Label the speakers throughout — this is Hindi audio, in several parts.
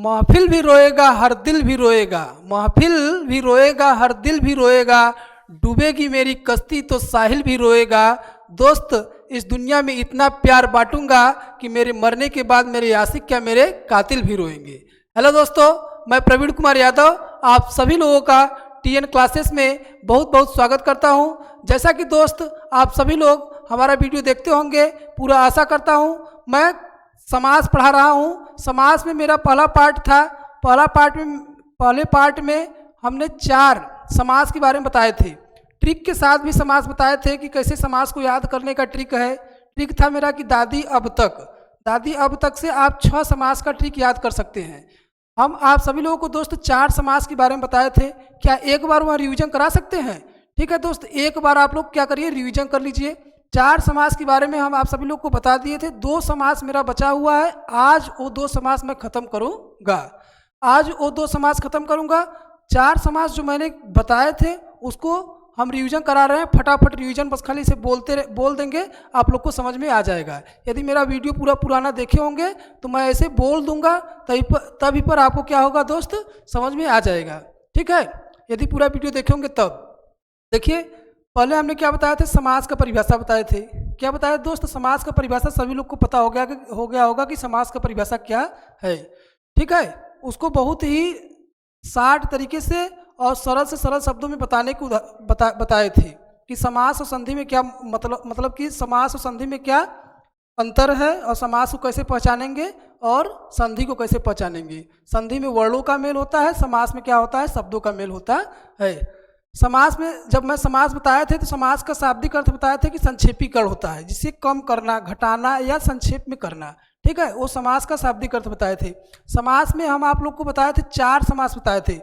Speaker 1: महफिल भी रोएगा हर दिल भी रोएगा, महफिल भी रोएगा हर दिल भी रोएगा, डूबेगी मेरी कश्ती तो साहिल भी रोएगा। दोस्त इस दुनिया में इतना प्यार बांटूंगा कि मेरे मरने के बाद मेरे आशिक क्या मेरे कातिल भी रोएंगे। हेलो दोस्तों, मैं प्रवीण कुमार यादव आप सभी लोगों का टीएन क्लासेस में बहुत बहुत स्वागत करता हूं। जैसा कि दोस्त आप सभी लोग हमारा वीडियो देखते होंगे, पूरा आशा करता हूं। मैं समास पढ़ा रहा हूं। समास में मेरा पहला पार्ट था। पहले पार्ट में हमने 4 समास के बारे में बताए थे, ट्रिक के साथ भी समास बताए थे कि कैसे समास को याद करने का ट्रिक है। ट्रिक था मेरा कि दादी अब तक से आप 6 समास का ट्रिक याद कर सकते हैं। हम आप सभी लोगों को दोस्त 4 समास के बारे में बताए थे। क्या एक बार वहाँ रिवीजन करा सकते हैं? ठीक है दोस्त, एक बार आप लोग क्या करिए, रिवीजन कर लीजिए। 4 समास के बारे में हम आप सभी लोग को बता दिए थे। 2 समास मेरा बचा हुआ है, आज वो 2 समास मैं खत्म करूंगा। 4 समास जो मैंने बताए थे उसको हम रिवीजन करा रहे हैं। फटाफट रिवीजन, बस खाली इसे बोल देंगे, आप लोग को समझ में आ जाएगा। यदि मेरा वीडियो पूरा पुराना देखे होंगे तो मैं ऐसे बोल दूंगा, तभी पर आपको क्या होगा दोस्त, समझ में आ जाएगा। ठीक है, यदि पूरा वीडियो देखे होंगे तब। देखिए, पहले हमने क्या बताया था, समास का परिभाषा बताए थे। क्या बताया दोस्त, समास का परिभाषा सभी लोग को पता हो गया होगा कि समास का परिभाषा क्या है। ठीक है, उसको बहुत ही शार्ट तरीके से और सरल से सरल शब्दों में बताने को बताए थे कि समास और संधि में क्या मतलब कि समास और संधि में क्या अंतर है, और समास को कैसे पहचानेंगे और संधि को कैसे पहचानेंगे। संधि में वर्णों का मेल होता है, समास में क्या होता है, शब्दों का मेल होता है। समास में जब मैं समास बताए थे तो समास का शाब्दिक अर्थ बताए थे कि संक्षेपीकरण होता है, जिसे कम करना, घटाना या संक्षेप में करना। ठीक है, वो समास का शाब्दिक अर्थ बताए थे। समास में हम आप लोग को बताए थे 4 समास बताए थे।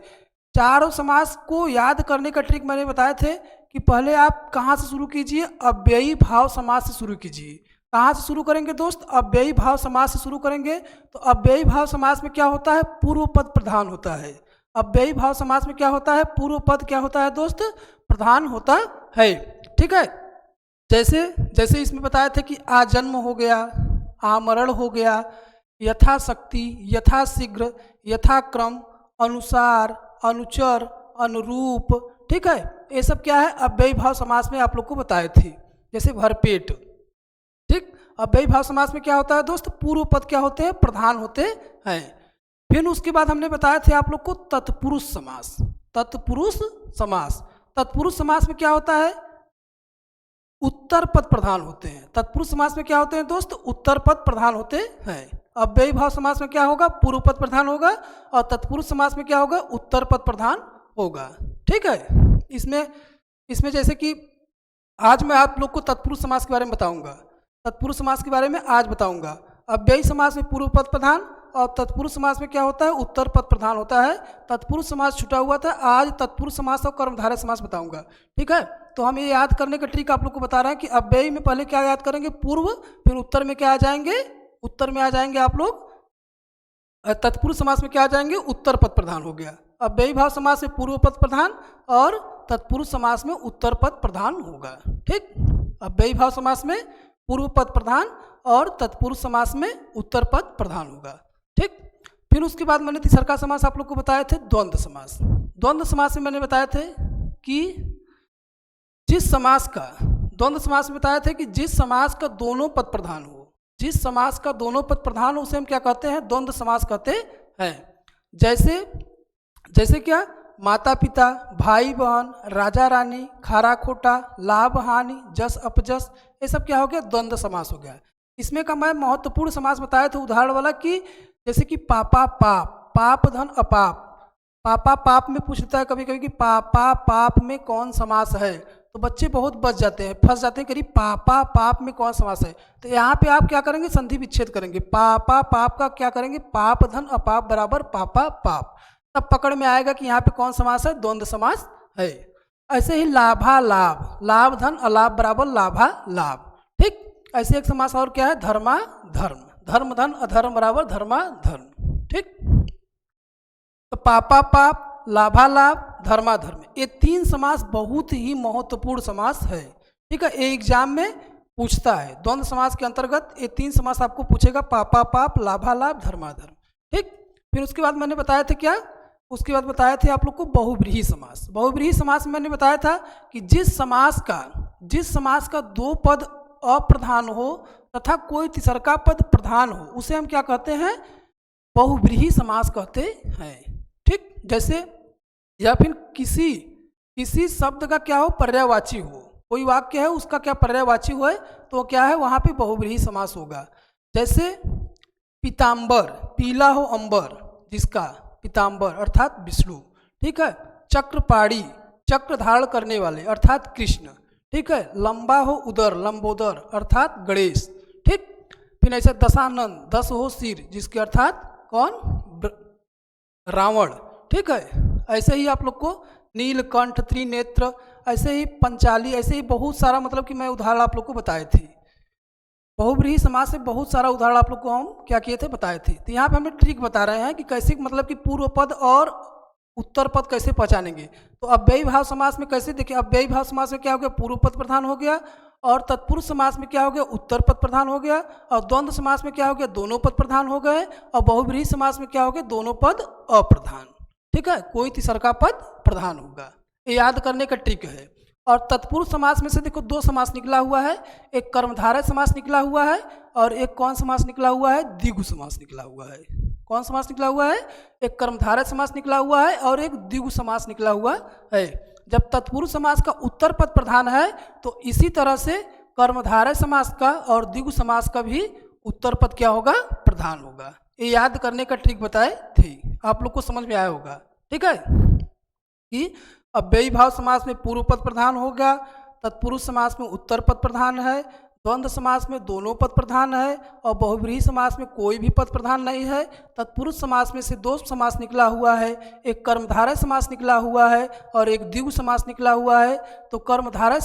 Speaker 1: चारों समास को याद करने का ट्रिक मैंने बताए थे कि पहले आप कहाँ से शुरू कीजिए, अव्ययी भाव समास से शुरू कीजिए। कहाँ से शुरू करेंगे दोस्त, अव्ययी भाव समास से शुरू करेंगे। तो अव्ययी भाव समास में क्या होता है, पूर्व पद प्रधान होता है। अव्ययी भाव समास में क्या होता है, पूर्व पद क्या होता है दोस्त, प्रधान होता है। ठीक है, जैसे इसमें बताया थे कि आजन्म हो गया, आमरण हो गया, यथाशक्ति, यथाशीघ्र, यथाक्रम, अनुसार, अनुचर, अनुरूप। ठीक है, ये सब क्या है, अव्ययी भाव समास में आप लोग को बताए थे। जैसे भरपेट। ठीक, अव्ययी भाव समास में क्या होता है दोस्त, पूर्व पद क्या होते हैं, प्रधान होते हैं। फिर उसके बाद हमने बताया थे आप लोग को तत्पुरुष समास। तत्पुरुष समास में क्या होता है, उत्तर पद प्रधान होते हैं। तत्पुरुष समास में क्या होते हैं दोस्त, उत्तर पद प्रधान होते हैं। अव्ययी भाव समास में क्या होगा, पूर्व पद प्रधान होगा, और तत्पुरुष समास में क्या होगा, उत्तर पद प्रधान होगा। ठीक है, इसमें जैसे कि आज मैं आप लोग को तत्पुरुष समास के बारे में बताऊंगा। तत्पुरुष समास के बारे में आज बताऊंगा। अव्ययी समास में पूर्व पद प्रधान, और तत्पुरुष समास में क्या होता है, उत्तर पद प्रधान होता है। तत्पुरुष समास छुटा हुआ था, आज तत्पुरुष समास और कर्मधारय समास बताऊंगा। ठीक है, तो हम ये याद करने का ट्रिक आप लोग को बता रहे हैं कि अव्ययी में पहले क्या याद करेंगे, पूर्व, फिर उत्तर में क्या आ जाएंगे, उत्तर में आ जाएंगे आप लोग। तत्पुरुष समास में क्या आ जाएंगे, उत्तर पद प्रधान हो गया। अव्ययी भाव समास में पूर्व पद प्रधान, और तत्पुरुष समास में उत्तर पद प्रधान होगा। ठीक, अव्ययी भाव समास में पूर्व पद प्रधान और तत्पुरुष समास में उत्तर पद प्रधान होगा। ठीक, फिर उसके बाद मैंने तीसरा समास आप लोग को बताए थे, द्वंद्व समास। द्वंद्व समास में मैंने बताए थे कि द्वंद्व समास में बताए थे कि जिस समास का दोनों पद प्रधान हो, जिस समास का दोनों पद प्रधान हो उसे हम क्या कहते हैं, द्वंद्व समास कहते हैं। जैसे क्या, माता पिता, भाई बहन, राजा रानी, खारा खोटा, लाभ हानि, जस अपजस, ये सब क्या हो गया, द्वंद्व समास हो गया। इसमें का मैं महत्वपूर्ण समास बताया था उदाहरण वाला कि जैसे कि पापा पाप, पाप धन अपाप। पापा पाप में पूछता है कभी कभी कि पापा पाप में कौन समास है, तो बच्चे बहुत फंस जाते हैं करीब पापा पाप में कौन समास है। तो यहाँ पे आप क्या करेंगे, संधि विच्छेद करेंगे। पापा पाप का क्या करेंगे, पाप धन अपाप बराबर पापा पाप, तब पकड़ में आएगा कि यहाँ पे कौन समास है, द्वंद्व समास है। ऐसे ही लाभा लाभ, लाभ धन अलाभ बराबर लाभा लाभ। ठीक, ऐसे एक समास और क्या है, धर्मा धर्म, धर्म धन अधर्म बराबर धर्मा धर्म। ठीक, तो पापा पाप, लाभा लाभ, धर्माधर्म, ये 3 समास बहुत ही महत्वपूर्ण समास है। ठीक है, ये एग्जाम में पूछता है। द्वंद्व समास के अंतर्गत ये 3 समास आपको पूछेगा, पापा पाप, लाभा लाभ, धर्माधर्म। ठीक, फिर उसके बाद मैंने बताया था क्या, उसके बाद बताया थे आप लोग को बहुव्रीहि समास। बहुव्रीहि समास में मैंने बताया था कि जिस समास का दो पद अप्रधान हो तथा कोई तीसरा पद प्रधान हो उसे हम क्या कहते हैं, बहुव्रीहि समास कहते हैं। ठीक, जैसे या फिर किसी शब्द का क्या हो, पर्यायवाची हो, कोई वाक्य है उसका क्या पर्यायवाची हो तो क्या है, वहाँ पे बहुव्रीहि समास होगा। जैसे पीताम्बर, पीला हो अंबर, जिसका पीताम्बर अर्थात विष्णु। ठीक है, चक्रपाणी, चक्र धारण करने वाले अर्थात कृष्ण। ठीक है, लंबा हो उदर, लंबोदर अर्थात गणेश। ठीक, फिर ऐसे दशानन, 10 हो सिर, जिसके अर्थात कौन, रावण। ठीक है, ऐसे ही आप लोग को नीलकंठ, त्रिनेत्र, ऐसे ही पंचाली, ऐसे ही बहुत सारा मतलब कि मैं उदाहरण आप लोग को बताए थे। बहुव्रीहि समास से बहुत सारा उदाहरण आप लोग को हम क्या किए थे, बताए थे। तो यहाँ पे हमें ट्रिक बता रहे हैं कि कैसे मतलब कि पूर्व पद और उत्तर पद कैसे पहचानेंगे। तो अव्ययी भाव समास में कैसे देखिए, अव्ययी भाव समास में क्या हो गया, पूर्व पद प्रधान हो गया, और तत्पुरुष समास में क्या हो गया, उत्तर पद प्रधान हो गया, और द्वंद्व समास में क्या हो गया, दोनों पद प्रधान हो गए, और बहुव्रीहि समास में क्या हो गया, दोनों पद अप्रधान। ठीक है, कोई तीसरा पद प्रधान होगा, ये याद करने का ट्रिक है। और तत्पुरुष समास में से देखो दो समास निकला हुआ है, एक कर्मधारय समास निकला हुआ है, और एक कौन समास निकला हुआ है, द्विगु समास निकला हुआ है। कौन समास निकला हुआ है, एक कर्मधारय समास निकला हुआ है और एक द्विगु समास निकला हुआ है। जब तत्पुरुष समास का उत्तर पद प्रधान है तो इसी तरह से कर्मधारय समास का और द्विगु समास का भी उत्तर पद क्या होगा, प्रधान होगा। ये याद करने का ट्रिक बताए थे, आप लोग को समझ में आया होगा। ठीक है, कि अव्ययी भाव समास में पूर्व पद प्रधान हो गया, तत्पुरुष समास में उत्तर पद प्रधान है, द्वंद्व समास में दोनों पद प्रधान है, और बहुव्रीहि समास में कोई भी पद प्रधान नहीं है। तत्पुरुष समास में से दो समास निकला हुआ है, एक कर्मधारय समास निकला हुआ है और एक द्विगु समास निकला हुआ है। तो कर्मधारय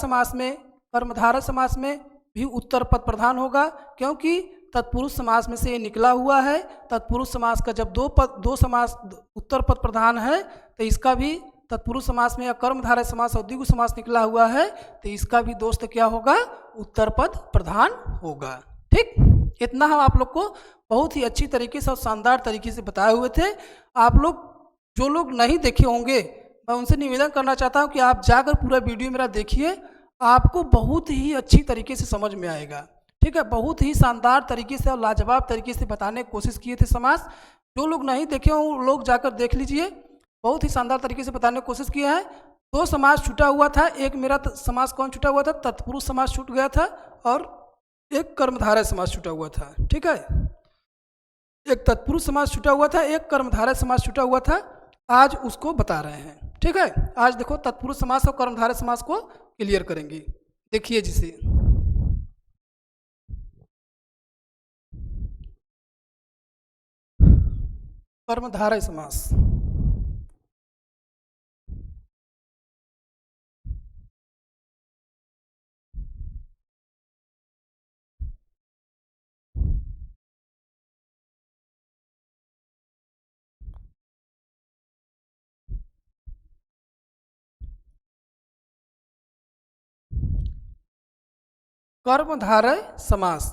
Speaker 1: समास में भी उत्तर पद प्रधान होगा, क्योंकि तत्पुरुष समास में से ये निकला हुआ है। तत्पुरुष समास का जब दो समास उत्तर पद प्रधान है तो इसका भी तत्पुरुष समास में या कर्मधारय समास और द्विगु समास निकला हुआ है तो इसका भी दोस्त क्या होगा, उत्तर पद प्रधान होगा। ठीक, इतना हम आप लोग को बहुत ही अच्छी तरीके से और शानदार तरीके से बताए हुए थे। आप लोग जो लोग नहीं देखे होंगे, मैं उनसे निवेदन करना चाहता हूं कि आप जाकर पूरा वीडियो मेरा देखिए, आपको बहुत ही अच्छी तरीके से समझ में आएगा। ठीक है, बहुत ही शानदार तरीके से और लाजवाब तरीके से बताने की कोशिश किए थे समास। जो लोग नहीं देखे हों वो लोग जाकर देख लीजिए, बहुत ही शानदार तरीके से बताने की कोशिश किया है। दो समास छूटा हुआ था, एक मेरा समास कौन छूटा हुआ था, तत्पुरुष समास छूट गया था, और एक कर्मधारय समास छूटा हुआ था। ठीक है, एक तत्पुरुष समास छूटा हुआ था, एक कर्मधारय समास छूटा हुआ था, आज उसको बता रहे हैं। ठीक है, आज देखो तत्पुरुष समास और कर्मधारय समास को क्लियर करेंगे। देखिए जिसे कर्मधारय समास, कर्मधारय समास।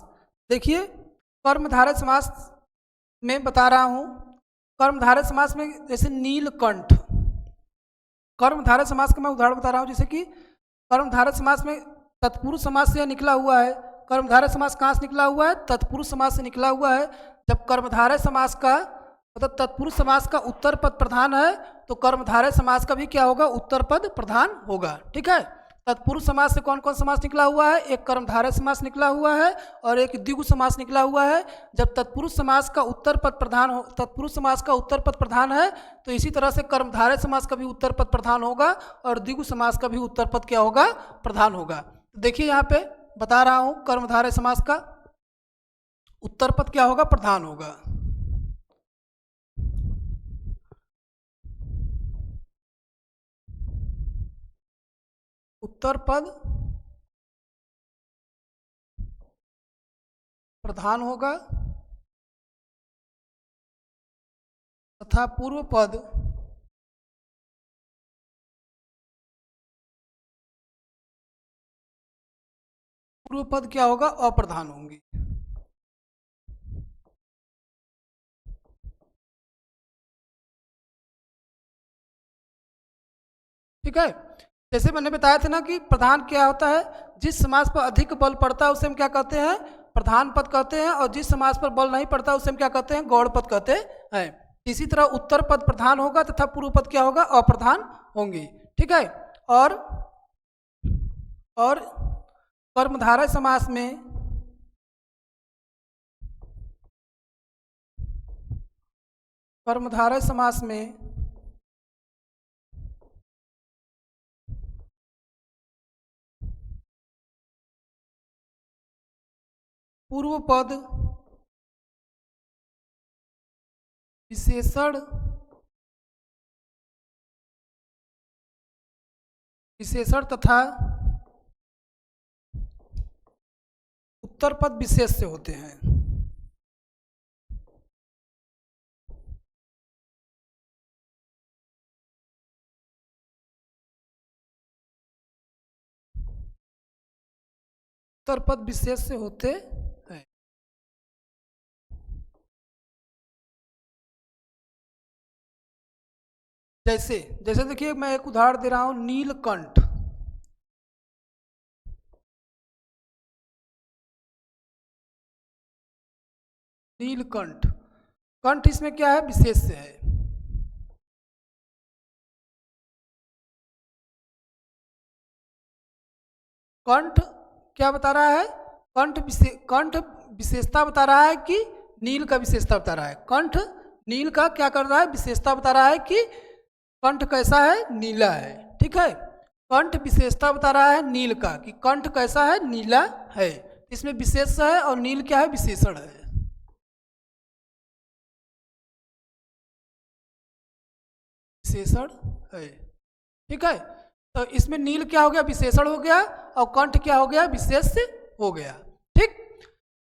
Speaker 1: देखिए कर्मधारय समास में बता रहा हूं, कर्मधारय समास में जैसे नीलकंठ, कर्मधारय समास का मैं उदाहरण बता रहा हूं। जैसे कि कर्मधारय समास में तत्पुरुष समास से निकला हुआ है, कर्मधारय समास कहाँ से निकला हुआ है, तत्पुरुष समास से निकला हुआ है। जब कर्मधारय समास का मतलब तत्पुरुष समास का उत्तर पद प्रधान है तो कर्मधारय समास का भी क्या होगा, उत्तर पद प्रधान होगा। ठीक है, तत्पुरुष समास से कौन कौन समास निकला हुआ है, एक कर्मधारय समास निकला हुआ है और एक द्विगु समास निकला हुआ है। जब तत्पुरुष समास का उत्तर पद प्रधान हो, तत्पुरुष समास का उत्तर पद प्रधान है तो इसी तरह से कर्मधारय समास का भी उत्तर पद प्रधान होगा और द्विगु समास का भी उत्तर पद क्या होगा, प्रधान होगा। देखिए यहाँ पे बता रहा हूं, कर्मधारय समास का उत्तर पद क्या होगा, प्रधान होगा। उत्तर पद प्रधान होगा तथा पूर्व पद क्या होगा, अप्रधान होंगे। ठीक है। जैसे मैंने बताया था ना कि प्रधान क्या होता है, जिस समास पर अधिक बल पड़ता है उसे हम क्या कहते हैं, प्रधान पद कहते हैं, और जिस समास पर बल नहीं पड़ता उसे हम क्या कहते हैं, गौड़ पद कहते हैं। इसी तरह उत्तर पद प्रधान होगा तथा पूर्व पद क्या होगा, अप्रधान होंगे। ठीक है। और कर्मधारय समास में पूर्व पद विशेषण तथा उत्तर पद विशेष से होते हैं। उत्तर पद विशेष से होते हैं। जैसे जैसे देखिए, मैं एक उदाहरण दे रहा हूं, नीलकंठ। नीलकंठ, कंठ इसमें क्या है, विशेष से है। कंठ क्या बता रहा है, कंठ विशेषता बता रहा है कि नील का विशेषता बता रहा है। कंठ नील का क्या कर रहा है, विशेषता बता रहा है कि कंठ कैसा है, नीला है। ठीक है। कंठ विशेषता बता रहा है नील का कि कंठ कैसा है, नीला है। इसमें विशेष है और नील क्या है, विशेषण है। विशेषण है। ठीक है। तो इसमें नील क्या हो गया, विशेषण हो गया, और कंठ क्या हो गया, विशेष से हो गया। ठीक।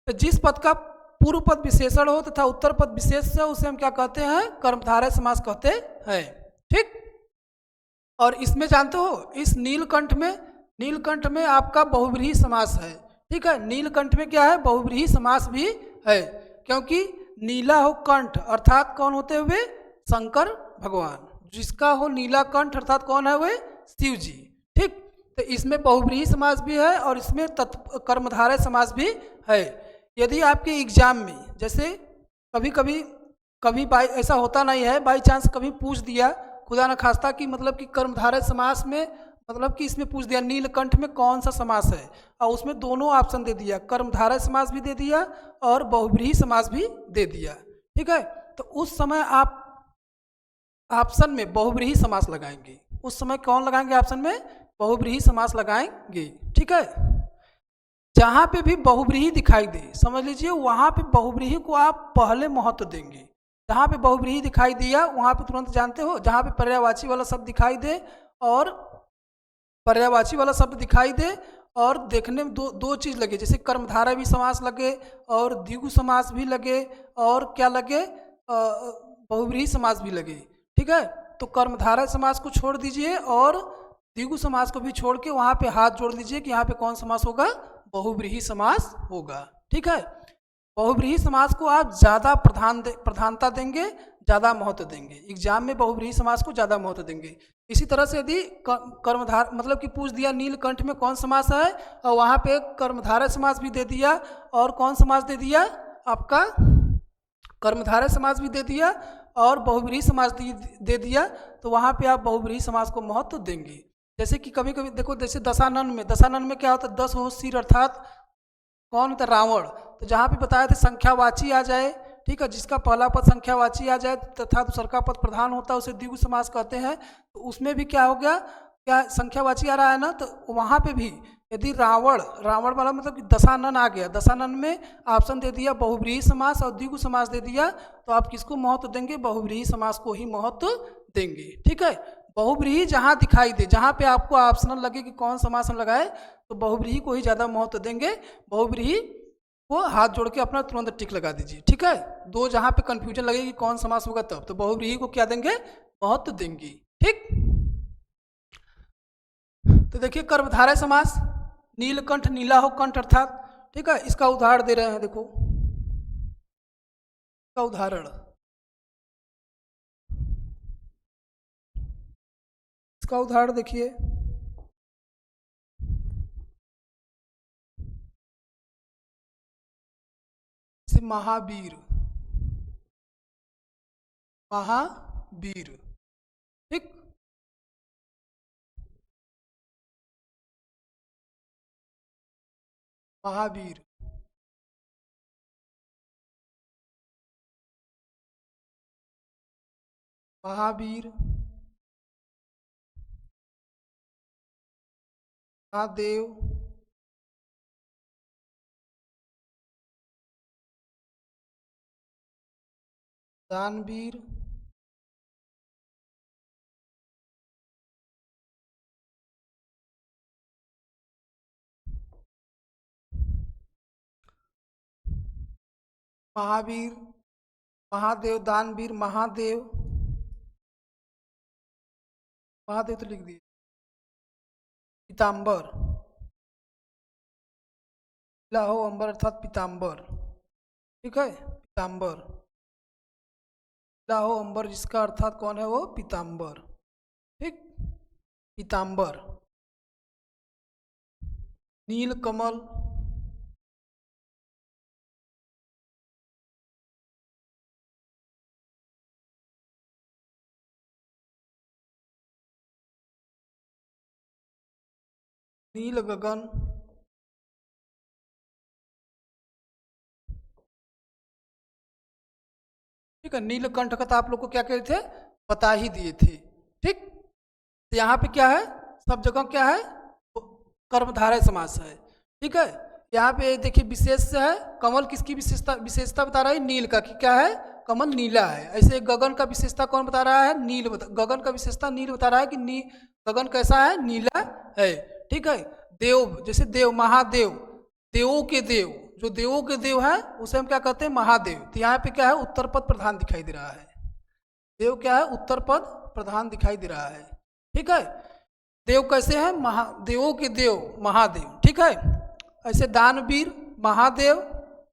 Speaker 1: तो जिस पद का पूर्व पद विशेषण हो तथा उत्तर पद विशेष से, उसे हम क्या कहते हैं, कर्मधारय समास कहते हैं। ठीक। और इसमें जानते हो, इस नीलकंठ में आपका बहुव्रीहि समास है। ठीक है। नीलकंठ में क्या है, बहुव्रीहि समास भी है, क्योंकि नीला हो कंठ अर्थात कौन होते हुए, शंकर भगवान। जिसका हो नीला कंठ अर्थात कौन है, वे शिव जी। ठीक। तो इसमें बहुव्रीहि समास भी है और इसमें कर्मधारय समास भी है। यदि आपके एग्जाम में, जैसे कभी बाई ऐसा होता नहीं है, बाई चांस कभी पूछ दिया, खुदा न खास्ता कि मतलब कि कर्मधारय समास में, मतलब कि इसमें पूछ दिया नीलकंठ में कौन सा समास है, और उसमें दोनों ऑप्शन दे दिया, कर्मधारय समास भी दे दिया और बहुव्रीहि समास भी दे दिया। ठीक है। तो उस समय आप ऑप्शन में बहुव्रीहि समास लगाएंगे। उस समय कौन लगाएंगे, ऑप्शन में बहुव्रीहि समास लगाएंगे। ठीक है। जहाँ पे भी बहुव्रीहि दिखाई दे, समझ लीजिए वहाँ पे बहुव्रीहि को आप पहले महत्व देंगे। जहाँ पे बहुव्रीहि दिखाई दिया वहाँ पे तुरंत जानते हो, जहाँ पे पर्यायवाची वाला शब्द दिखाई दे और पर्यायवाची वाला शब्द दिखाई दे और देखने में दो चीज़ लगे, जैसे कर्मधारय भी समास लगे और द्विगु समास भी लगे और क्या लगे, बहुव्रीहि समास भी लगे। ठीक है। तो कर्मधारय समास को छोड़ दीजिए और द्विगु समास को भी छोड़ के वहाँ पे हाथ जोड़ लीजिए कि यहाँ पे कौन समास होगा, बहुव्रीहि समास होगा। ठीक है। बहुव्रीहि समास को आप ज़्यादा प्रधानता देंगे, ज़्यादा महत्व देंगे। एग्जाम में बहुव्रीहि समास को ज़्यादा महत्व देंगे। इसी तरह से यदि कर्मधार मतलब कि पूछ दिया नीलकंठ में कौन समास है, और वहाँ पे कर्मधारय समास भी दे दिया और कौन समास दे दिया, आपका कर्मधारय समास भी दे दिया और बहुव्रीहि समास दे दिया, तो वहाँ पे आप बहुव्रीहि समास को महत्व देंगे। जैसे कि कभी कभी देखो, जैसे दशानन में क्या होता है, 10 हो सिर अर्थात कौन होता है, रावण। तो जहाँ पे बताया था संख्यावाची आ जाए, ठीक है, जिसका पहला पद संख्यावाची आ जाए तथा दूसरा का पद प्रधान होता है, उसे द्विगु समास कहते हैं। तो उसमें भी क्या हो गया, क्या संख्यावाची आ रहा है ना, तो वहाँ पे भी यदि रावण वाला मतलब कि दशानन आ गया, दशानन में ऑप्शन दे दिया बहुव्रीहि समास और द्विगु समास दे दिया, तो आप किसको महत्व देंगे, बहुव्रीहि समास को ही महत्व देंगे। ठीक है। बहुव्रीहि जहाँ दिखाई दे, जहाँ पे आपको ऑप्शनल लगे कि कौन समास हम लगाए, तो बहुव्रीहि को ही ज़्यादा महत्व देंगे। बहुव्रीहि को हाथ जोड़ के अपना तुरंत टिक लगा दीजिए। ठीक है। दो जहाँ पे कंफ्यूजन लगे कि कौन समास होगा तब, तो बहुव्रीहि को क्या देंगे, महत्व देंगे। ठीक। तो देखिए कर्मधारय समास, नीलकंठ नीला हो कंठ अर्थात। ठीक है। इसका उदाहरण दे रहे हैं, देखो इसका उदाहरण, इसका उदाहरण देखिए, जैसे महावीर, महावीर, ठीक। महावीर, महावीर, महादेव, दानवीर, महावीर, महादेव, दानवीर, महादेव, महादेव तो लिख दिए, पीताम्बर, लाहो अंबर अर्थात पीताम्बर, ठीक है, पीताम्बर, लाहो अंबर जिसका अर्थात कौन है, वो पीताम्बर, ठीक, पीताम्बर, नील कमल, नील गगन, ठीक है। नीलकंठ का तो आप लोग को क्या कहते थे, बता ही दिए थे, ठीक। तो यहाँ पे क्या है, सब जगह क्या है, कर्मधारय समास है, ठीक है। यहाँ पे देखिए विशेष है, कमल किसकी विशेषता विशेषता बता रहा है, नील का, कि क्या है, कमल नीला है। ऐसे गगन का विशेषता कौन बता रहा है, नील गगन का विशेषता नील बता रहा है कि गगन कैसा है, नीला है, ठीक है। देव, जैसे देव, महादेव, देवों के देव, जो देवों के देव है उसे हम क्या कहते हैं, महादेव। तो यहाँ पे क्या है, उत्तर पद प्रधान दिखाई दे रहा है, देव क्या है, उत्तर पद प्रधान दिखाई दे रहा है, ठीक है। देव कैसे हैं, महादेवों के देव, महादेव, ठीक है। ऐसे दानवीर, महादेव,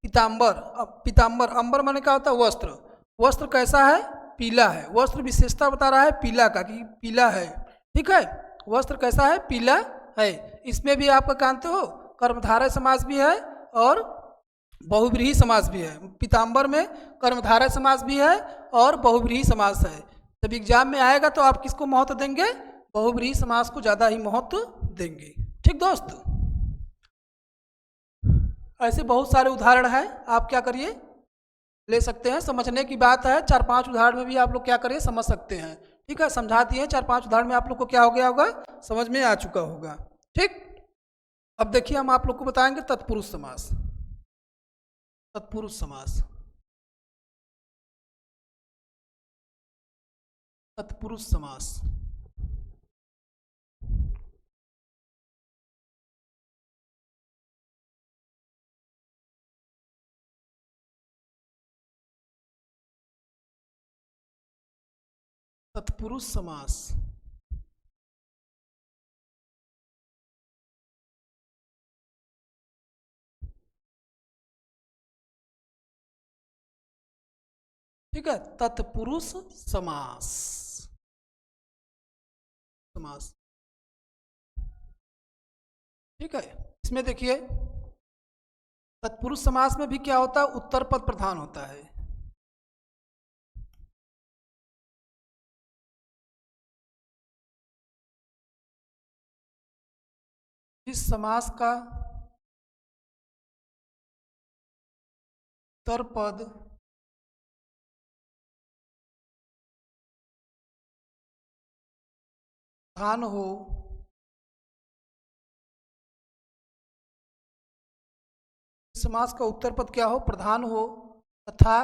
Speaker 1: पीताम्बर। अब पीताम्बर, अंबर माने क्या होता है, वस्त्र, वस्त्र कैसा है, पीला है, वस्त्र विशेषता बता रहा है पीला का, कि पीला है, ठीक है। वस्त्र कैसा है, पीला है। इसमें भी आपका जानते हो कर्मधारय समास भी है और बहुव्रीहि समास भी है। पीताम्बर में कर्मधारय समास भी है और बहुव्रीहि समास है। जब एग्जाम में आएगा तो आप किसको महत्व देंगे, बहुव्रीहि समास को ज़्यादा ही महत्व देंगे, ठीक दोस्त। ऐसे बहुत सारे उदाहरण हैं, आप क्या करिए, ले सकते हैं, समझने की बात है। 4-5 उदाहरण में भी आप लोग क्या करिए, समझ सकते हैं, ठीक है। समझा दिए 4-5 उदाहरण में आप लोग को क्या हो गया होगा, समझ में आ चुका होगा, ठीक। अब देखिए हम आप लोग को बताएंगे तत्पुरुष समास, तत्पुरुष समास, तत्पुरुष समास, तत्पुरुष समास, ठीक है। तत्पुरुष समास, समास, ठीक है। इसमें देखिए तत्पुरुष समास में भी क्या होता है, उत्तर पद प्रधान होता है। इस समास का उत्तर पद प्रधान हो, इस समास का उत्तर पद क्या हो, प्रधान हो, तथा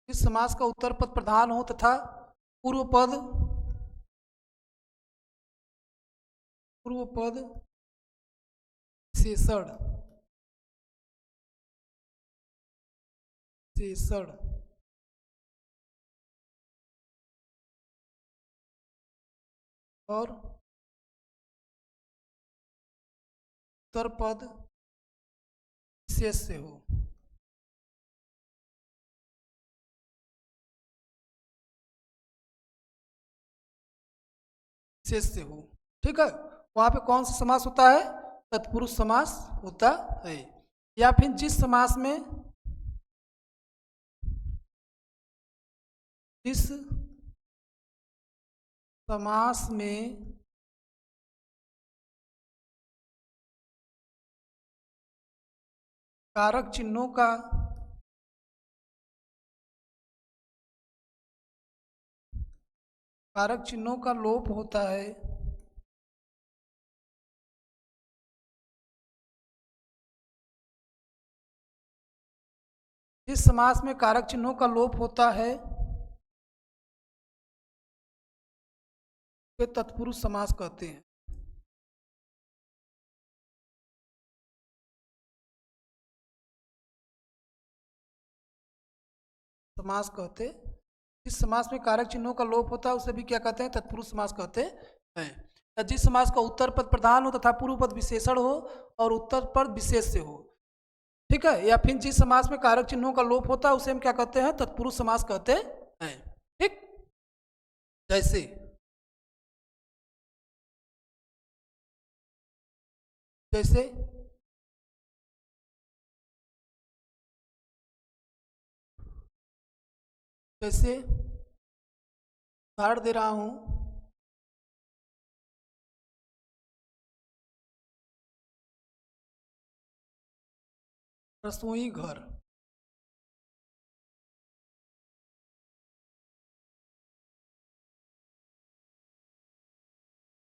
Speaker 1: इस समास का उत्तर पद प्रधान हो तथा पूर्व पद, पूर्व पद शेषण, शेषण, और उत्तर पद शेष से हो। विशेष से हो। ठीक है, वहाँ पे कौन सा समास होता है? तत्पुरुष समास होता है। या फिर जिस समास में कारक चिन्हों का लोप होता है, जिस समास में कारक चिन्हों का लोप होता है वे तत्पुरुष समास कहते हैं। समास कहते, जिस समास में कारक चिन्हों का लोप होता है उसे भी क्या कहते हैं? तत्पुरुष समास कहते हैं। या जिस समास का उत्तर पद प्रधान हो तथा पूर्व पद विशेषण हो और उत्तर पद विशेष से हो। ठीक है, या फिर जिस समास में कारक चिन्हों का लोप होता है उसे हम क्या कहते हैं? तत्पुरुष समास कहते हैं। ठीक, जैसे जैसे जैसे उदाहरण दे रहा हूं, रसोई घर।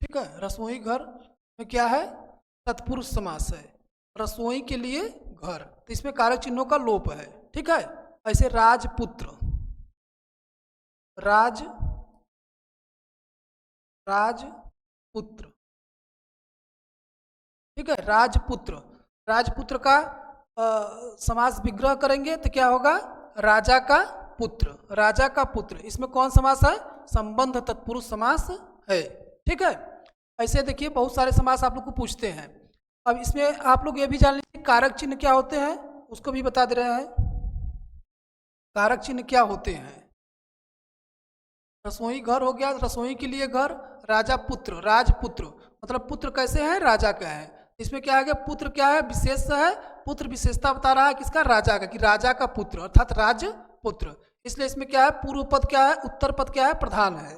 Speaker 1: ठीक है, रसोई घर में क्या है? तत्पुरुष समास है। रसोई के लिए घर, तो इसमें कारक चिन्हों का लोप है। ठीक है, ऐसे राजपुत्र, राज राजपुत्र। ठीक है, राजपुत्र, राजपुत्र का समास विग्रह करेंगे तो क्या होगा? राजा का पुत्र, राजा का पुत्र। इसमें कौन समास है? संबंध तत्पुरुष समास है। ठीक है, ऐसे देखिए बहुत सारे समास आप लोग को पूछते हैं। अब इसमें आप लोग ये भी जान लीजिए कारक चिन्ह क्या होते हैं, उसको भी बता दे रहे हैं। कारक चिन्ह क्या होते हैं? रसोई घर हो गया, रसोई के लिए घर। राजा पुत्र, राजपुत्र मतलब पुत्र कैसे है? राजा का है। इसमें क्या है? पुत्र क्या है? विशेष है। पुत्र विशेषता बता रहा है किसका? राजा का, कि राजा का पुत्र अर्थात राजपुत्र। इसलिए इसमें क्या है? पूर्व पद क्या है? उत्तर पद क्या है? प्रधान है।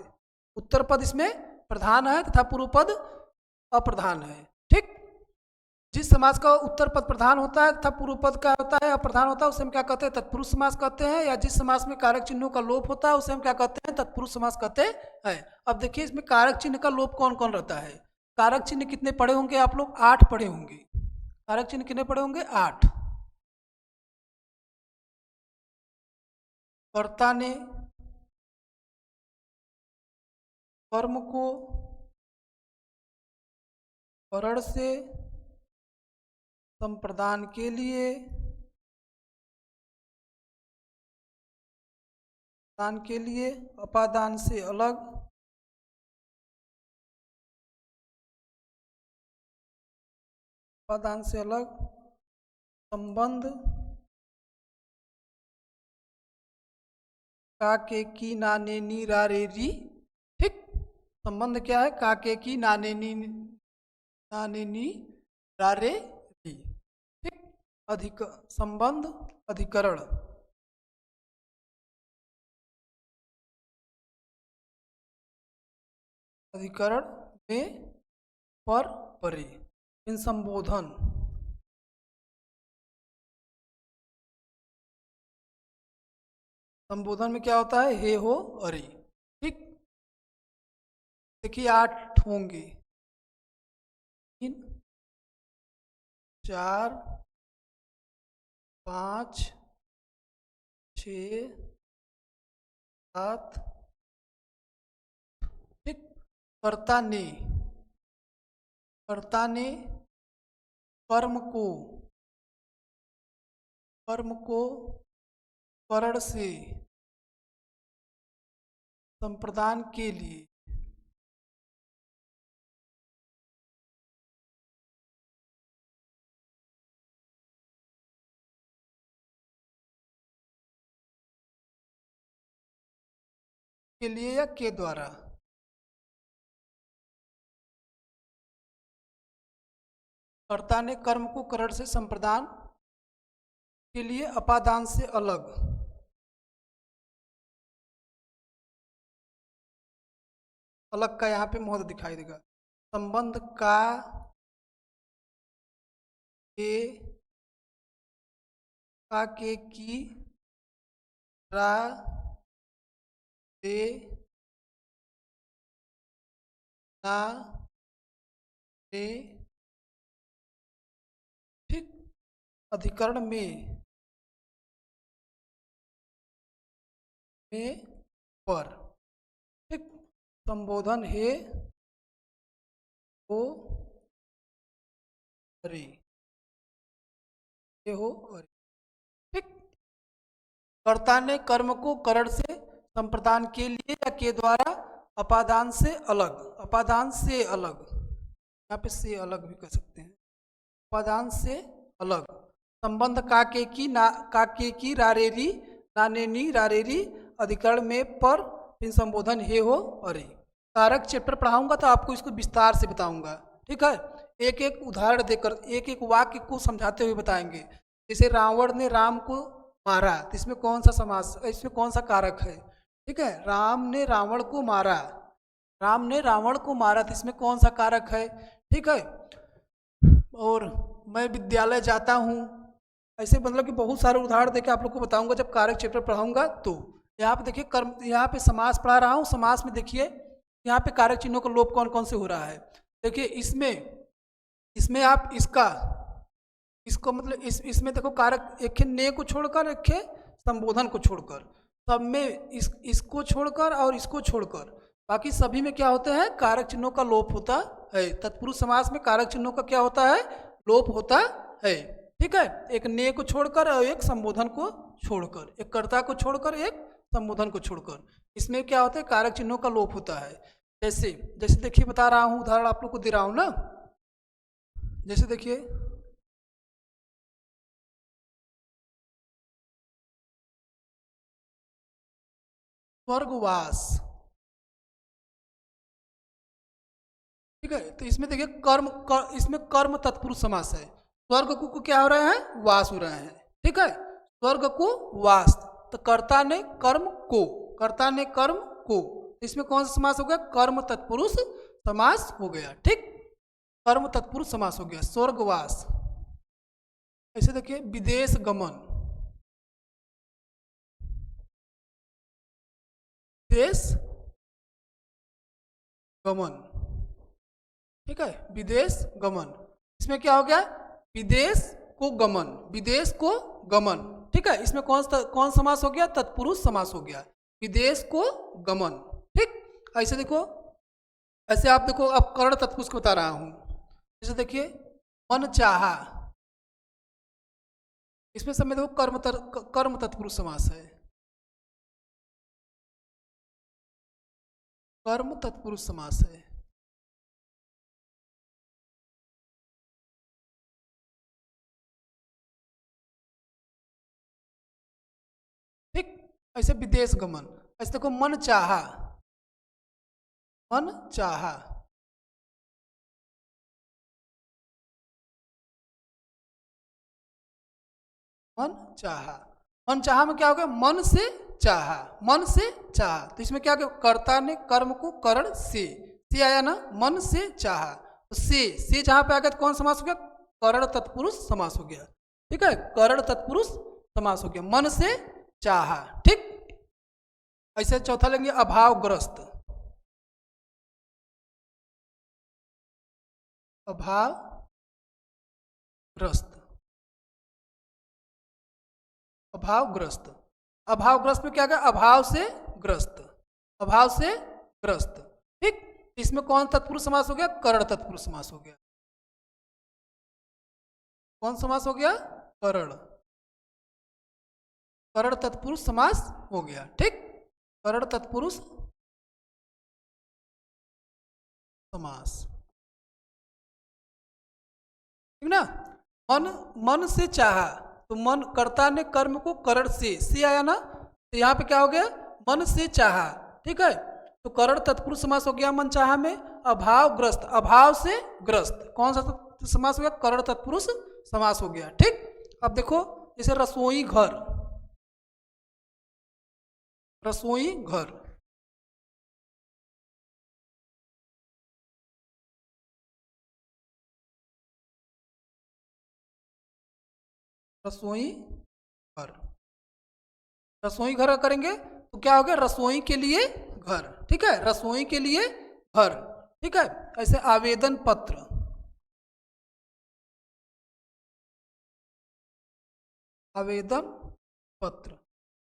Speaker 1: उत्तर पद इसमें प्रधान है तथा पूर्व पद अप्रधान है। ठीक, जिस समास का उत्तर पद प्रधान होता है तथा पूर्व पद का होता है अप्रधान होता है उसे हम क्या कहते हैं? तत्पुरुष समास कहते हैं। या जिस समास में कारक चिन्हों का लोप होता है उसे हम क्या कहते हैं? तत्पुरुष समास कहते हैं। अब देखिए इसमें कारक चिन्ह का लोप कौन कौन रहता है? कारक चिन्ह कितने पढ़े होंगे आप लोग? 8 पढ़े होंगे। कारक चिन्ह कितने पढ़े होंगे? 8। कर्ता ने कर्म को करण से संप्रदान के लिए दान के लिए अपादान से अलग अपादान से अलग संबंध का के की नाने नी रा रे री। ठीक, संबंध क्या है? का के की नाने नी नाने नी रा रे री। ठीक, अधिक संबंध अधिकरण, अधिकरण में पर परे। इन संबोधन, संबोधन में क्या होता है? हे हो अरे। ठीक, देखिए 8 होंगे। 3 4 5 6 7। ठीक, कर्ता ने, कर्ता ने कर्म को, कर्म को करण से संप्रदान के लिए या के द्वारा कर्ता ने कर्म को करण से संप्रदान के लिए अपादान से अलग, अलग का यहाँ पे महत्व दिखाई देगा। संबंध का के की रा रे ना रे, ठीक, अधिकरण में पर, ठीक, संबोधन है हो अरे, ये हो अरे, ठीक। कर्ता ने कर्म को करण से संप्रदान के लिए या के द्वारा अपादान से अलग, अपादान से अलग, यहाँ पे से अलग भी कर सकते हैं, अपादान से अलग, संबंध काके की ना काके की रारेरी नानेनी रारेरी, अधिकरण में पर, फिर संबोधन हे हो अरे। कारक चैप्टर पढ़ाऊंगा तो आपको इसको विस्तार से बताऊंगा, ठीक है। एक एक उदाहरण देकर एक एक वाक्य को समझाते हुए बताएंगे। जैसे रावण ने राम को मारा, तो इसमें कौन सा समास, इसमें कौन सा कारक है, ठीक है। राम ने रावण को मारा, राम ने रावण को मारा, तो इसमें कौन सा कारक है, ठीक है। और मैं विद्यालय जाता हूँ, ऐसे मतलब कि बहुत सारे उदाहरण देके आप लोग को बताऊंगा जब कारक चैप्टर पढ़ाऊंगा। तो यहाँ पे देखिए कर्म, यहाँ पे समास पढ़ा रहा हूँ, समास में देखिए यहाँ पे कारक चिन्हों का लोप कौन कौन से हो रहा है। देखिए इसमें आप इसको मतलब इसमें देखो कारक एक ने को छोड़कर, एक संबोधन को छोड़कर, सब में इसको छोड़कर और इसको छोड़कर बाकी सभी में क्या होता है, कारक चिन्हों का लोप होता है। तत्पुरुष समास में कारक चिन्हों का क्या होता है, लोप होता है, ठीक है। एक ने को छोड़कर और एक संबोधन को छोड़कर, एक कर्ता को छोड़कर एक संबोधन को छोड़कर, इसमें क्या होता है, कारक चिन्हों का लोप होता है। जैसे देखिए बता रहा हूँ, उदाहरण आप लोग को दे रहा हूँ ना। जैसे देखिए स्वर्गवास, ठीक है। तो इसमें देखिए इसमें कर्म तत्पुरुष समास है। स्वर्ग को क्या हो रहा है, वास हो रहा है, ठीक है। स्वर्ग को वास, तो कर्ता ने कर्म को, कर्ता ने कर्म को, इसमें कौन सा समास हो गया, कर्म तत्पुरुष समास हो गया, ठीक। कर्म तत्पुरुष समास हो गया, स्वर्गवास। ऐसे देखिए विदेश गमन, विदेश गमन, ठीक है, विदेश गमन। इसमें क्या हो गया, विदेश को गमन, विदेश को गमन, ठीक है। इसमें कौन समास हो गया, तत्पुरुष समास हो गया, विदेश को गमन, ठीक। ऐसे देखो, ऐसे आप देखो, अब कर्ण तत्पुरुष को बता रहा हूं। जैसे देखिए मन चाहा, इसमें समय देखो कर्म तत्पुरुष समास है, कर्म तत्पुरुष समास है, ठीक। ऐसे विदेश गमन, ऐसे देखो मन चाहा, मन चाहा, मन चाहा, मन चाहा में क्या हो गया, मन से चाहा, मन से चाहा। तो इसमें क्या हो गया, कर्ता ने कर्म को करण से आया ना, मन से चाहा, तो से जहां पे आ गया तो कौन समास हो गया, करण तत्पुरुष समास हो गया, ठीक है। करण तत्पुरुष समास हो गया, मन से चाहा, ठीक। ऐसे चौथा लेंगे अभावग्रस्त, अभावग्रस्त, अभावग्रस्त, अभावग्रस्त में क्या गया, अभाव से ग्रस्त, अभाव से ग्रस्त, ठीक। इसमें कौन तत्पुरुष समास हो गया, करण तत्पुरुष समास हो गया, कौन समास हो गया, करण, करण तत्पुरुष समास हो गया, ठीक। करण तत्पुरुष समास, ठीक ना। मन से चाहा, तो मन, कर्ता ने कर्म को करण से आया ना, तो यहाँ पे क्या हो गया, मन से चाहा, ठीक है। तो करण तत्पुरुष समास हो गया मन चाहा में। अभावग्रस्त, अभाव से ग्रस्त, कौन सा समास हो गया, करण तत्पुरुष समास हो गया। ठीक, अब देखो जैसे रसोई घर, रसोई घर, रसोई घर, रसोई घर करेंगे तो क्या हो गया, रसोई के लिए घर। ठीक है, रसोई के लिए घर। ठीक है, ऐसे आवेदन पत्र, आवेदन पत्र,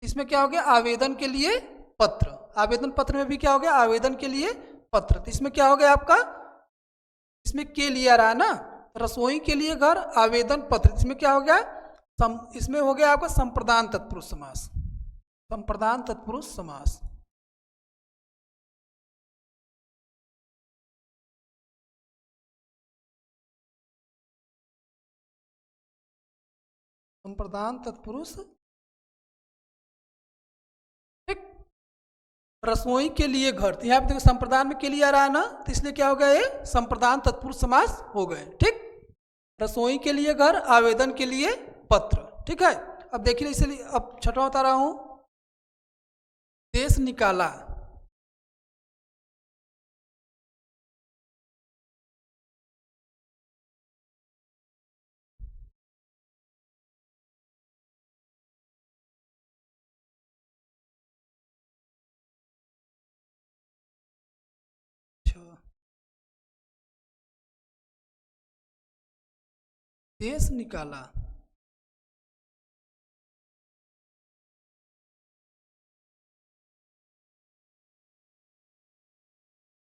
Speaker 1: इसमें क्या हो गया, आवेदन के लिए पत्र। आवेदन पत्र में भी क्या हो गया, आवेदन के लिए पत्र। तो इसमें क्या हो गया आपका, इसमें के लिए आ रहा है ना, रसोई के लिए घर, आवेदन पत्र। इसमें क्या हो गया, इसमें हो गया आपका संप्रदान तत्पुरुष समास, संप्रदान तत्पुरुष समास। संप्रदान तत्पुरुष, ठीक, रसोई के लिए घर। तो यहाँ पे देखो संप्रदान में के लिए आ रहा है ना, तो इसलिए क्या हो गया, ये संप्रदान तत्पुरुष समास हो गए। ठीक, रसोई के लिए घर, आवेदन के लिए पत्र। ठीक है, अब देखिए इसलिए अब छठवां बता रहा हूं, देश निकाला, देश निकाला,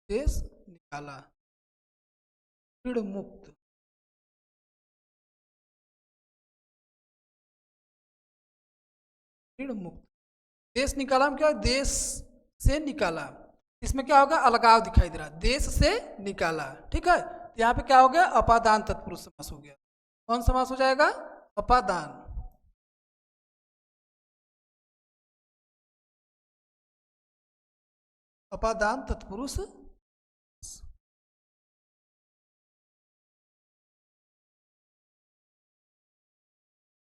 Speaker 1: देश निकाला, ऋण मुक्त, ऋण मुक्त। देश निकाला में क्या, देश से निकाला, इसमें क्या होगा, अलगाव दिखाई दे रहा है, देश से निकाला। ठीक है, तो यहाँ पे क्या हो गया, अपादान तत्पुरुष समास हो गया। कौन समास हो जाएगा, अपादान, अपादान तत्पुरुष।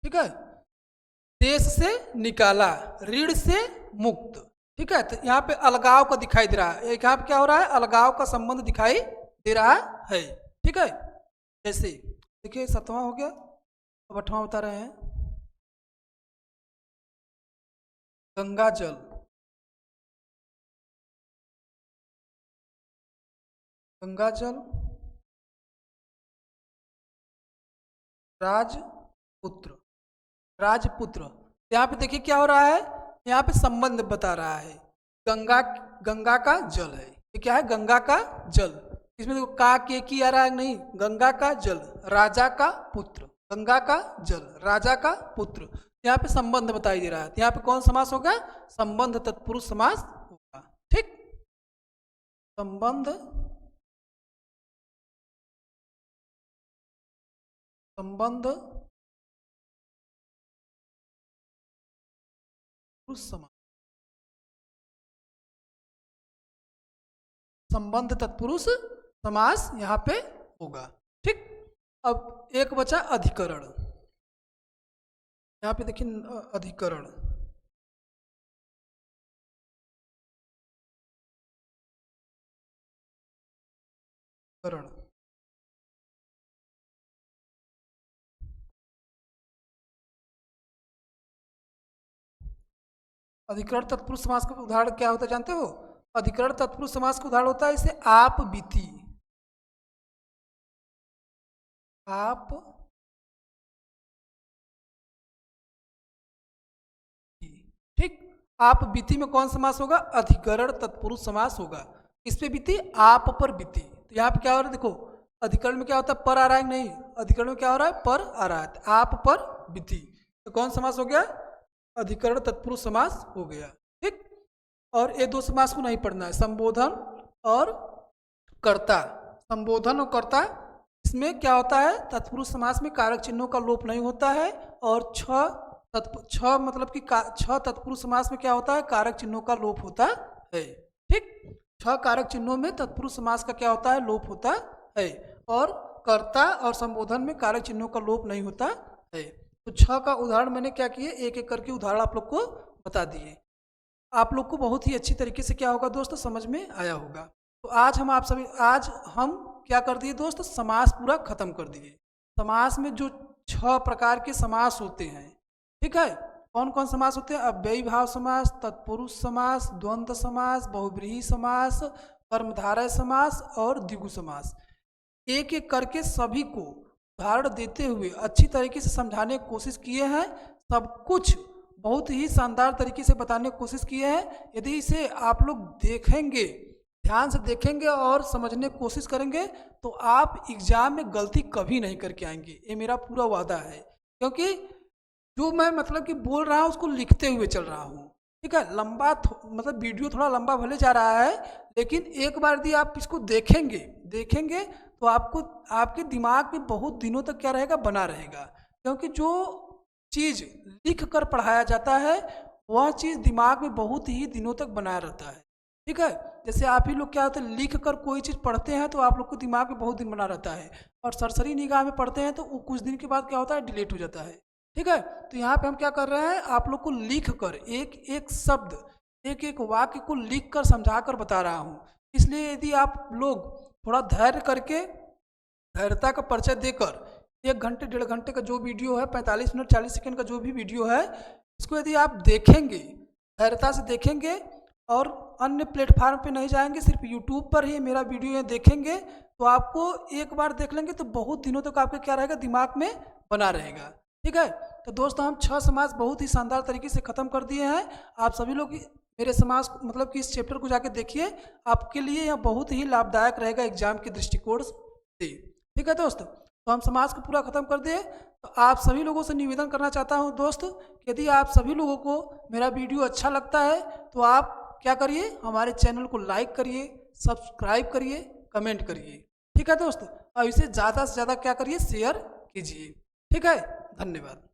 Speaker 1: ठीक है, देश से निकाला, ऋण से मुक्त। ठीक है, तो यहाँ पे अलगाव का दिखाई दे रहा है, यहाँ पे क्या हो रहा है, अलगाव का संबंध दिखाई दे रहा है। ठीक है, जैसे देखिए सातवां हो गया, अब आठवां बता रहे हैं, गंगा जल, गंगा जल, राजपुत्र, राजपुत्र। यहाँ पे देखिए क्या हो रहा है, यहाँ पे संबंध बता रहा है, गंगा, गंगा का जल है, ये क्या है, गंगा का जल। इसमें देखो का के की आ रहा है, नहीं, गंगा का जल, राजा का पुत्र, गंगा का जल, राजा का पुत्र। यहाँ पे संबंध बताई दे रहा है, यहाँ पे कौन समास होगा, संबंध तत्पुरुष समास होगा। ठीक, संबंध, संबंध समास, संबंध तत्पुरुष समास यहाँ पे होगा। ठीक, अब एक बचा अधिकरण, यहाँ पे देखिए अधिकरण, करण, अधिकरण तत्पुरुष समास का उदाहरण क्या होता है जानते हो, अधिकरण तत्पुरुष समास का उदाहरण होता है इसे आप बीती, आप, ठीक, आप बीती में कौन समास होगा, अधिकरण तत्पुरुष समास होगा। इस पे बीती, आप पर बीती। तो यहाँ पे क्या हो रहा है, देखो अधिकरण में क्या होता है, पर आ रहा है, नहीं, अधिकरण में क्या हो रहा है, पर आ रहा है, आप पर बीती, तो कौन समास हो गया, अधिकरण तत्पुरुष समास हो गया। ठीक, और ये दो समास को नहीं पढ़ना है, संबोधन और कर्ता, संबोधन और कर्ता। इसमें क्या होता है, तत्पुरुष समास में कारक चिन्हों का लोप नहीं होता है, और छह मतलब कि छह तत्पुरुष समास में क्या होता है, कारक चिन्हों का लोप होता है। ठीक, छह कारक चिन्हों में तत्पुरुष समास का क्या होता है, लोप होता है। और कर्ता और संबोधन में कारक चिन्हों का लोप नहीं होता है। तो 6 का उदाहरण मैंने क्या किए, एक एक करके उदाहरण आप लोग को बता दिए। आप लोग को बहुत ही अच्छी तरीके से क्या होगा दोस्तों, समझ में आया होगा। तो आज हम क्या कर दिए दोस्त, समास पूरा खत्म कर दिए। समास में जो 6 प्रकार के समास होते हैं, ठीक है, कौन कौन समास होते हैं, अव्ययी भाव समास, तत्पुरुष समास, द्वंद्व समास, बहुव्रीहि समास, कर्मधारय समास और द्विगु समास। एक एक करके सभी को उदाहरण देते हुए अच्छी तरीके से समझाने की कोशिश किए हैं। सब कुछ बहुत ही शानदार तरीके से बताने की कोशिश किए हैं। यदि इसे आप लोग देखेंगे, ध्यान से देखेंगे और समझने की कोशिश करेंगे तो आप एग्जाम में गलती कभी नहीं करके आएंगे, ये मेरा पूरा वादा है। क्योंकि जो मैं मतलब कि बोल रहा हूँ उसको लिखते हुए चल रहा हूँ, ठीक है। मतलब वीडियो थोड़ा लंबा भले जा रहा है, लेकिन एक बार यदि आप इसको देखेंगे तो आपको आपके दिमाग में बहुत दिनों तक क्या रहेगा, बना रहेगा। क्योंकि जो चीज़ लिख कर पढ़ाया जाता है वह चीज़ दिमाग में बहुत ही दिनों तक बना रहता है, ठीक है। जैसे आप ही लोग क्या होता है, लिख कर कोई चीज़ पढ़ते हैं तो आप लोग को दिमाग में बहुत दिन बना रहता है, और सरसरी निगाह में पढ़ते हैं तो वो कुछ दिन के बाद क्या होता है, डिलीट हो जाता है, ठीक है। तो यहाँ पे हम क्या कर रहे हैं, आप लोग को लिख कर एक एक शब्द, एक एक वाक्य को लिख कर समझा कर बता रहा हूँ। इसलिए यदि आप लोग थोड़ा धैर्य करके, धैर्यता का परिचय देकर 1 घंटे 1.5 घंटे का जो वीडियो है, 45 मिनट 40 सेकंड का जो भी वीडियो है, इसको यदि आप देखेंगे, धैर्यता से देखेंगे और अन्य प्लेटफार्म पे नहीं जाएंगे, सिर्फ यूट्यूब पर ही मेरा वीडियो ये देखेंगे, तो आपको एक बार देख लेंगे तो बहुत दिनों तक आपके क्या रहेगा, दिमाग में बना रहेगा, ठीक है। तो दोस्तों हम 6 समास बहुत ही शानदार तरीके से ख़त्म कर दिए हैं। आप सभी लोग मेरे समास मतलब कि इस चैप्टर को जाके देखिए, आपके लिए यह बहुत ही लाभदायक रहेगा एग्जाम के दृष्टिकोण से, ठीक है दोस्त। तो हम समास को पूरा खत्म कर दिए। तो आप सभी लोगों से निवेदन करना चाहता हूं दोस्त, यदि आप सभी लोगों को मेरा वीडियो अच्छा लगता है तो आप क्या करिए, हमारे चैनल को लाइक करिए, सब्सक्राइब करिए, कमेंट करिए, ठीक है दोस्त। और इसे ज़्यादा से ज़्यादा क्या करिए, शेयर कीजिए, ठीक है। धन्यवाद।